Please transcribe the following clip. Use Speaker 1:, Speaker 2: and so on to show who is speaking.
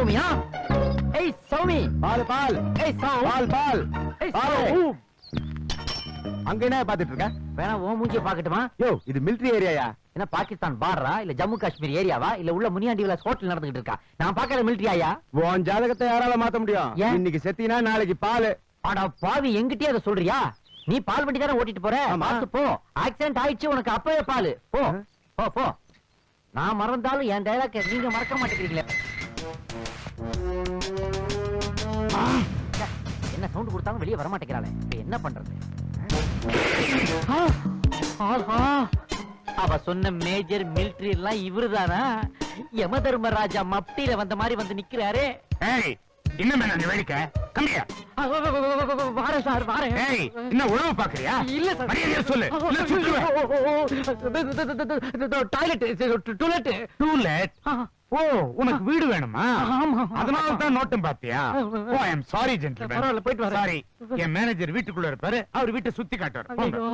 Speaker 1: சௌமியா? ஏய் சௌமி,
Speaker 2: பால் பால்.
Speaker 1: ஏய் சௌ,
Speaker 2: பால் பால்.
Speaker 1: ஏய்
Speaker 2: பால்.
Speaker 1: சௌ.
Speaker 2: அங்க என்ன பாத்துட்டு இருக்க?
Speaker 1: வேணா உன் மூஞ்சிய பாக்கட்டுமா?
Speaker 2: யோ, இது மிலிட்டரி ஏரியாயா?
Speaker 1: என்ன பாகிஸ்தான் பார்டரா இல்ல ஜம்மு காஷ்மீர் ஏரியாவா இல்ல உள்ள முனியாண்டி விலாஸ் ஹோட்டல் நடந்துகிட்டு இருக்கா? நான் பாக்காத மிலிட்டரி ஆயா?
Speaker 2: உன் ஜாதகத்தை யாரால மாத்த முடியும்?
Speaker 1: ஏன்?
Speaker 2: இன்னைக்கு செத்தினா நாளைக்கு பால்.
Speaker 1: அட பாவி, எங்கிட்டயே அதை சொல்றியா? நீ பால் வண்டி தானே ஓட்டிட்டு போற?
Speaker 2: ஆமா.
Speaker 1: பார்த்து போ. ஆக்சிடென்ட் ஆயிடுச்சு, உனக்கு அப்பவே பால். போ போ போ. நான் மறந்தாலும் என் டயலாக் நீங்க மறக்க மாட்டேங்கிறீங்களே. என்ன சவுண்ட் கொடுத்தாலும் வெளியே வர மாட்டேங்கிறாளே, இப்ப என்ன பண்றது? ஆஹா, அவ சொன்ன மேஜர் மிலிட்டரி எல்லாம் இவருதானா? யம தர்மராஜா மப்டியில வந்த மாதிரி வந்து நிக்கிறாரே.
Speaker 3: ஏய், என்ன மேல வேடிக்கை? கம்மியா
Speaker 1: வாரேன் சார், வாரேன்.
Speaker 3: ஏய், என்ன உழவு பாக்குறியா?
Speaker 1: இல்ல சார்.
Speaker 3: மரியாதையா சொல்லு, இல்ல சுட்டுருவேன்.
Speaker 1: Toilet, toilet.
Speaker 3: டூலெட். ஓ, உனக்கு வீடு வேணுமா?
Speaker 1: ஆமா.
Speaker 3: அதனால தான் நோட்டம் பாத்தியா? ஓ, ஐ அம் சாரி ஜென்டில்மேன்.
Speaker 1: பரவாயில்ல, போயிட்டு வரேன்.
Speaker 3: சாரி, என் மேனேஜர் வீட்டுக்குள்ள இருப்பாரு, அவர் வீட்டை சுத்தி காட்டுவார். போங்க.
Speaker 1: ஐயோ.